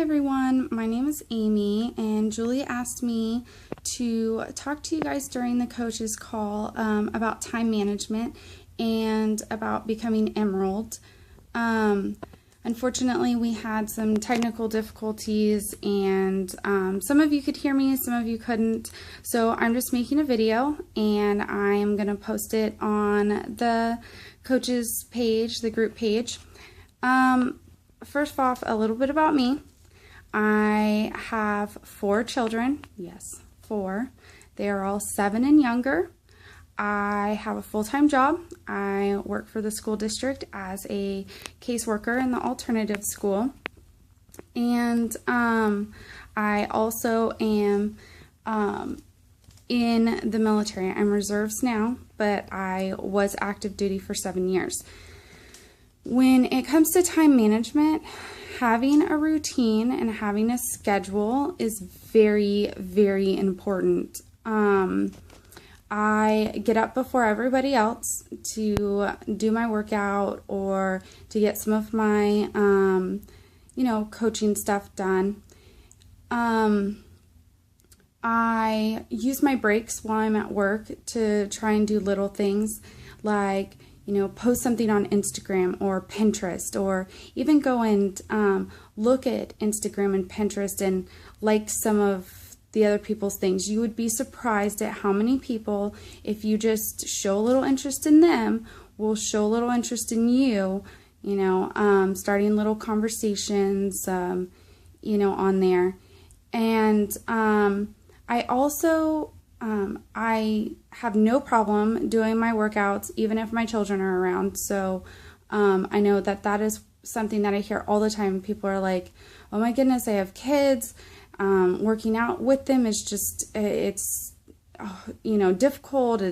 everyone, my name is Amy, and Julie asked me to talk to you guys during the coaches call about time management and about becoming Emerald. Unfortunately, we had some technical difficulties, and some of you could hear me, some of you couldn't, so I'm just making a video and I'm going to post it on the coaches page, the group page. First off, a little bit about me. I have 4 children. Yes, 4. They are all 7 and younger. I have a full-time job. I work for the school district as a caseworker in the alternative school. And I also am in the military. I'm reserves now, but I was active duty for 7 years. When it comes to time management, having a routine and having a schedule is very, very important. I get up before everybody else to do my workout or to get some of my, coaching stuff done. I use my breaks while I'm at work to try and do little things like post something on Instagram or Pinterest, or even go and look at Instagram and Pinterest and like some of the other people's things. You would be surprised at how many people, if you just show a little interest in them, will show a little interest in you, starting little conversations, on there. And I also I have no problem doing my workouts even if my children are around. So I know that is something that I hear all the time. People are like, oh my goodness, I have kids. Working out with them is just, it's difficult.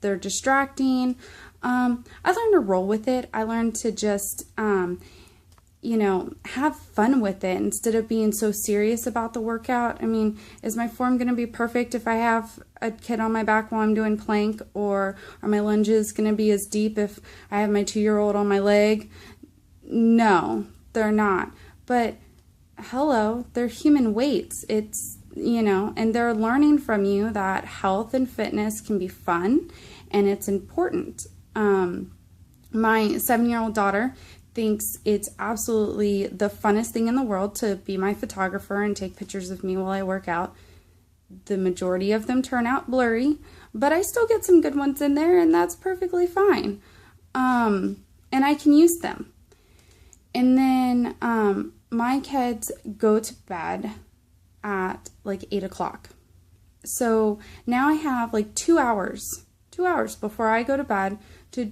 They're distracting. I learned to roll with it. I learned to just, have fun with it instead of being so serious about the workout. I mean, is my form going to be perfect if I have a kid on my back while I'm doing plank, or are my lunges going to be as deep if I have my 2-year-old on my leg? No, they're not. But hello, they're human weights. It's, and they're learning from you that health and fitness can be fun and it's important. My 7-year-old daughter thinks it's absolutely the funnest thing in the world to be my photographer and take pictures of me while I work out. The majority of them turn out blurry, but I still get some good ones in there, and that's perfectly fine. And I can use them. And then my kids go to bed at like 8 o'clock. So now I have like 2 hours before I go to bed to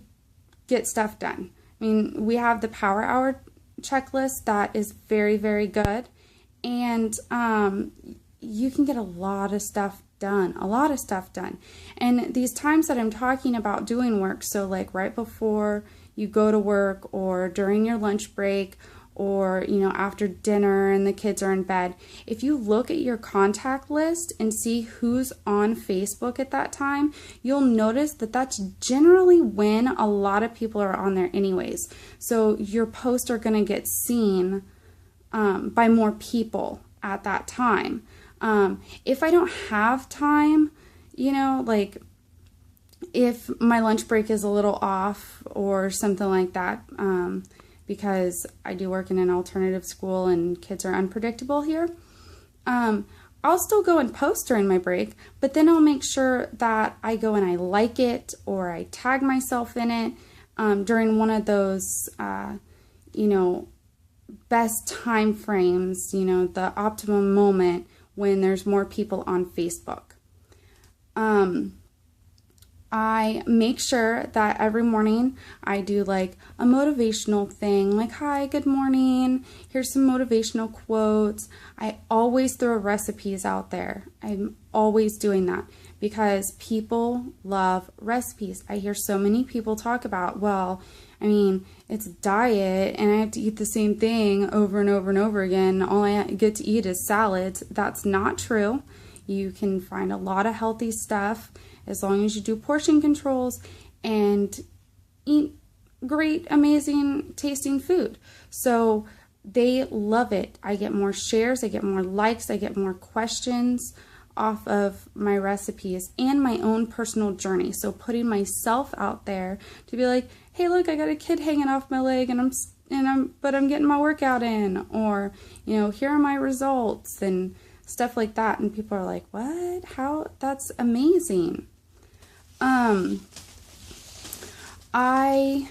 get stuff done. I mean, we have the Power Hour checklist that is very, very good. And you can get a lot of stuff done. And these times that I'm talking about doing work, so like right before you go to work, or during your lunch break, or after dinner and the kids are in bed, if you look at your contact list and see who's on Facebook at that time, you'll notice that that's generally when a lot of people are on there anyways. So your posts are going to get seen by more people at that time. If I don't have time, like if my lunch break is a little off or something like that, because I do work in an alternative school and kids are unpredictable here, I'll still go and post during my break, but then I'll make sure that I go and I like it, or I tag myself in it during one of those, best time frames, the optimum moment when there's more people on Facebook. I make sure that every morning I do like a motivational thing, like, hi, good morning, here's some motivational quotes. I always throw recipes out there. I'm always doing that because people love recipes. I hear so many people talk about, well, I mean, it's diet and I have to eat the same thing over and over and over again. All I get to eat is salads. That's not true. You can find a lot of healthy stuff as long as you do portion controls and eat great, amazing tasting food. So they love it. I get more shares, I get more likes, I get more questions off of my recipes and my own personal journey. So putting myself out there to be like, hey, look, I got a kid hanging off my leg and I'm getting my workout in, or, you know, here are my results and stuff like that. And people are like, what? How? That's amazing. I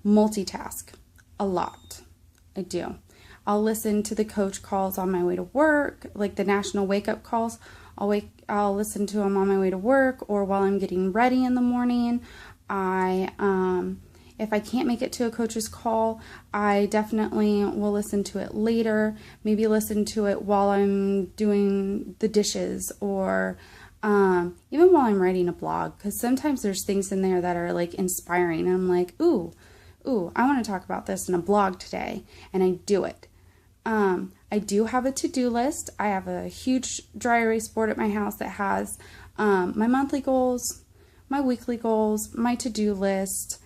multitask a lot. I do. I'll listen to the coach calls on my way to work, like the national wake up calls. I'll listen to them on my way to work or while I'm getting ready in the morning. If I can't make it to a coach's call, I definitely will listen to it later. Maybe listen to it while I'm doing the dishes, or even while I'm writing a blog, because sometimes there's things in there that are like inspiring and I'm like, ooh, I want to talk about this in a blog today, and I do it. I do have a to-do list. I have a huge dry erase board at my house that has my monthly goals, my weekly goals, my to-do list,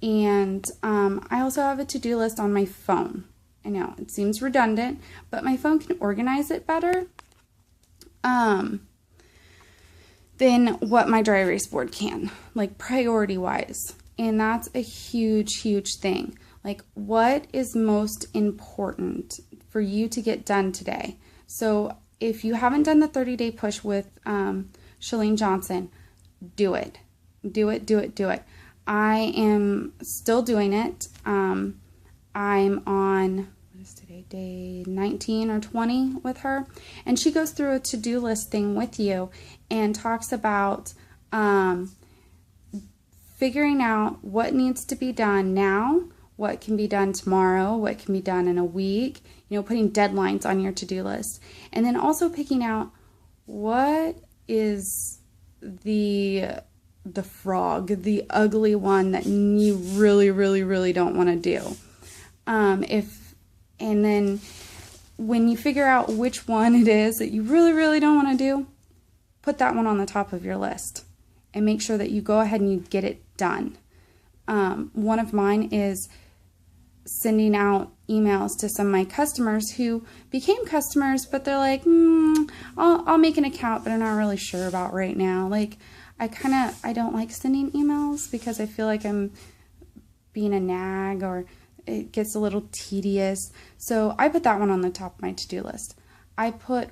and I also have a to-do list on my phone. I know it seems redundant, but my phone can organize it better than what my dry erase board can, like priority-wise. And that's a huge, huge thing. Like, what is most important for you to get done today? So if you haven't done the 30-day push with Chalene Johnson, do it. Do it. I am still doing it. I'm on, what is today, day 19 or 20 with her. And she goes through a to-do list thing with you and talks about figuring out what needs to be done now, what can be done tomorrow, what can be done in a week, you know, putting deadlines on your to-do list. And then also picking out what is the frog, the ugly one that you really, really, really don't want to do. And then when you figure out which one it is that you really, really don't want to do, put that one on the top of your list and make sure that you go ahead and you get it done. One of mine is sending out emails to some of my customers who became customers, but they're like, I'll make an account, but I'm not really sure about right now. Like, I don't like sending emails because I feel like I'm being a nag, or it gets a little tedious. So I put that one on the top of my to-do list. I put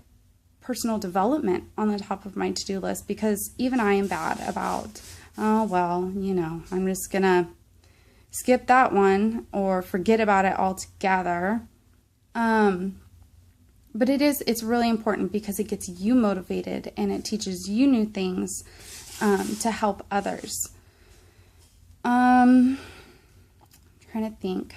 personal development on the top of my to-do list because even I am bad about, oh, well, you know, I'm just going to skip that one or forget about it altogether. But it's really important because it gets you motivated and it teaches you new things to help others. I'm trying to think.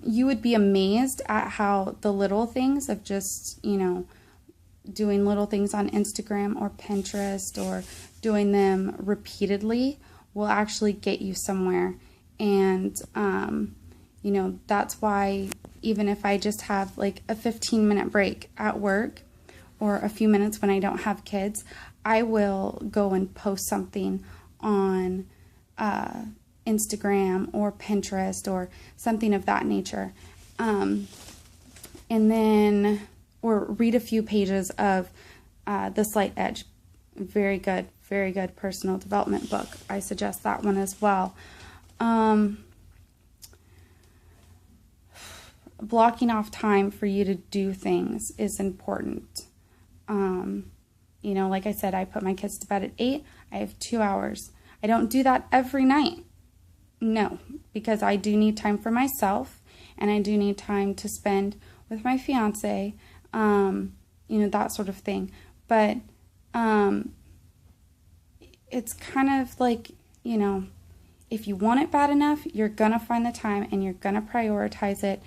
You would be amazed at how the little things of just, you know, doing little things on Instagram or Pinterest or doing them repeatedly will actually get you somewhere. And, you know, that's why even if I just have like a 15-minute break at work or a few minutes when I don't have kids, I will go and post something on Instagram or Pinterest or something of that nature. And then, or read a few pages of The Slight Edge. Very good personal development book. I suggest that one as well. Blocking off time for you to do things is important. You know, like I said, I put my kids to bed at 8. I have 2 hours. I don't do that every night. No, because I do need time for myself, and I do need time to spend with my fiance, you know, that sort of thing. But it's kind of like, you know, if you want it bad enough, you're going to find the time and you're going to prioritize it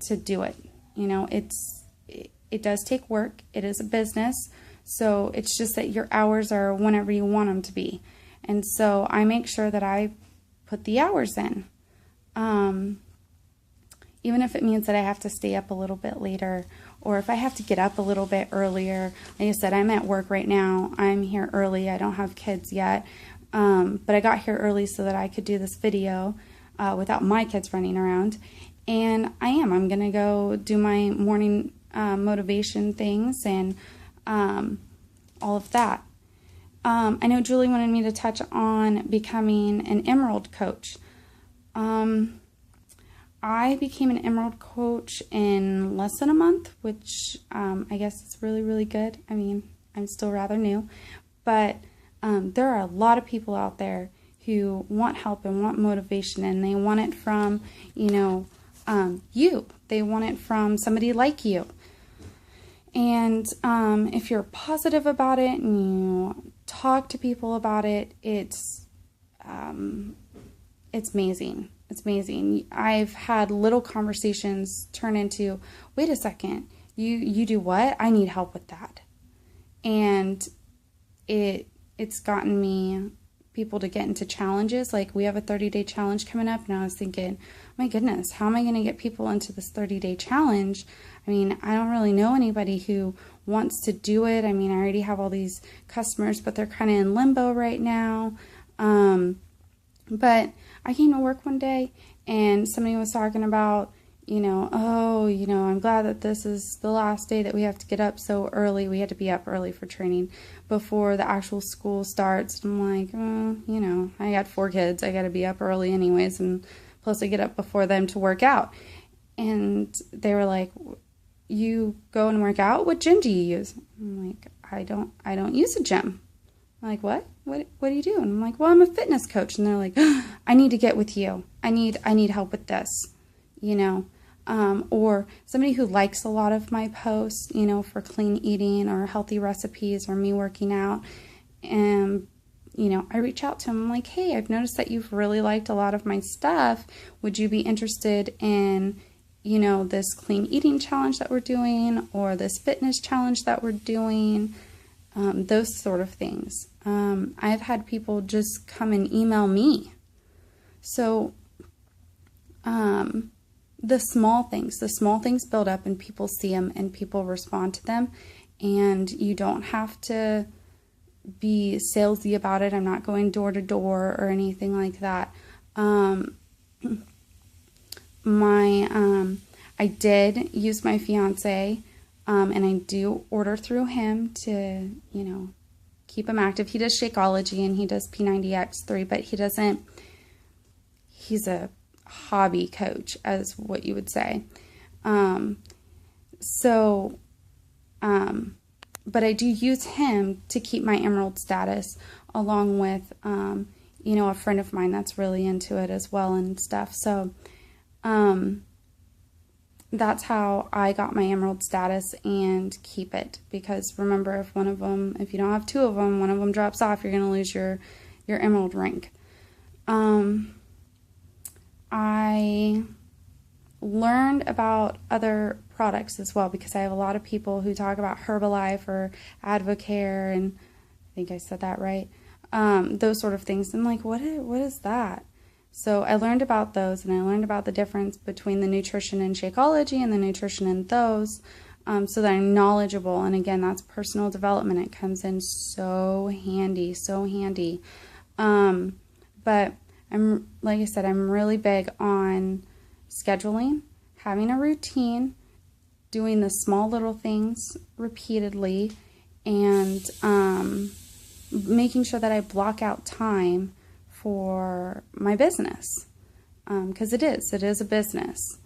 to do it. You know, it does take work. It is a business. So it's just that your hours are whenever you want them to be. And so I make sure that I put the hours in. Even if it means that I have to stay up a little bit later, or if I have to get up a little bit earlier. Like I said, I'm at work right now. I'm here early. I don't have kids yet. But I got here early so that I could do this video without my kids running around. And I'm going to go do my morning motivation things and all of that. I know Julie wanted me to touch on becoming an Emerald coach. I became an Emerald coach in less than a month, which I guess is really, really good. I mean, I'm still rather new, but there are a lot of people out there who want help and want motivation, and they want it from, you. They want it from somebody like you. And if you're positive about it and you talk to people about it, it's amazing. It's amazing. I've had little conversations turn into, wait a second, you do what? I need help with that. And it's gotten me people to get into challenges. Like, we have a 30-day challenge coming up, and I was thinking, my goodness, how am I going to get people into this 30-day challenge? I mean, I don't really know anybody who wants to do it. I mean, I already have all these customers, but they're kind of in limbo right now. But I came to work one day and somebody was talking about, I'm glad that this is the last day that we have to get up so early. We had to be up early for training before the actual school starts. I'm like, I got 4 kids. I got to be up early anyways. And plus I get up before them to work out. And they were like, you go and work out? What gym do you use? I'm like, I don't use a gym. I'm like, what do you do? And I'm like, well, I'm a fitness coach. And they're like, I need to get with you. I need help with this, or somebody who likes a lot of my posts, for clean eating or healthy recipes or me working out. And, I reach out to them. I'm like, hey, I've noticed that you've really liked a lot of my stuff. Would you be interested in, this clean eating challenge that we're doing, or this fitness challenge that we're doing? Those sort of things. I've had people just come and email me. So, the small things build up, and people see them and people respond to them, and you don't have to be salesy about it. I'm not going door to door or anything like that. I did use my fiance, and I do order through him to, keep him active. He does Shakeology and he does P90X3, but he's a hobby coach, as what you would say. But I do use him to keep my Emerald status, along with, a friend of mine that's really into it as well and stuff. So, that's how I got my Emerald status and keep it. Because remember, if you don't have 2 of them, one of them drops off, you're going to lose your Emerald rank. I learned about other products as well, because I have a lot of people who talk about Herbalife or Advocare, and I think I said that right. Those sort of things. I'm like, what is that? So I learned about those, and I learned about the difference between the nutrition in Shakeology and the nutrition in those, so that I'm knowledgeable. And again, that's personal development. It comes in so handy, so handy. But like I said, I'm really big on scheduling, having a routine, doing the small little things repeatedly, and making sure that I block out time for my business, because it is a business.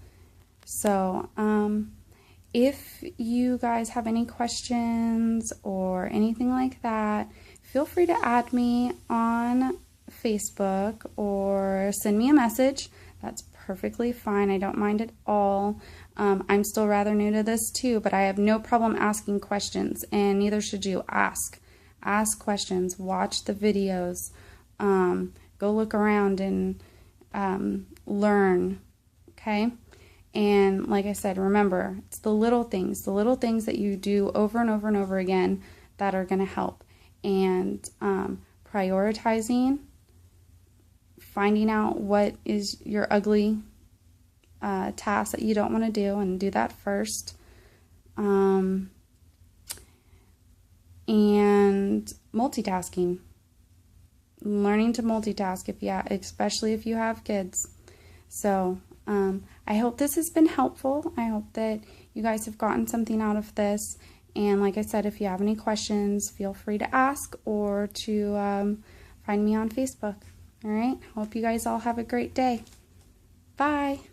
So if you guys have any questions or anything like that, feel free to add me on Facebook or send me a message. That's perfectly fine. I don't mind at all. I'm still rather new to this too, but I have no problem asking questions, and neither should you. Ask questions, watch the videos, go look around and learn, okay? And like I said, remember, it's the little things that you do over and over and over again that are going to help. And prioritizing, finding out what is your ugly task that you don't want to do, and do that first. And multitasking. Learning to multitask, especially if you have kids. So I hope this has been helpful. I hope that you guys have gotten something out of this. And like I said, if you have any questions, feel free to ask or to find me on Facebook. All right. Hope you guys all have a great day. Bye.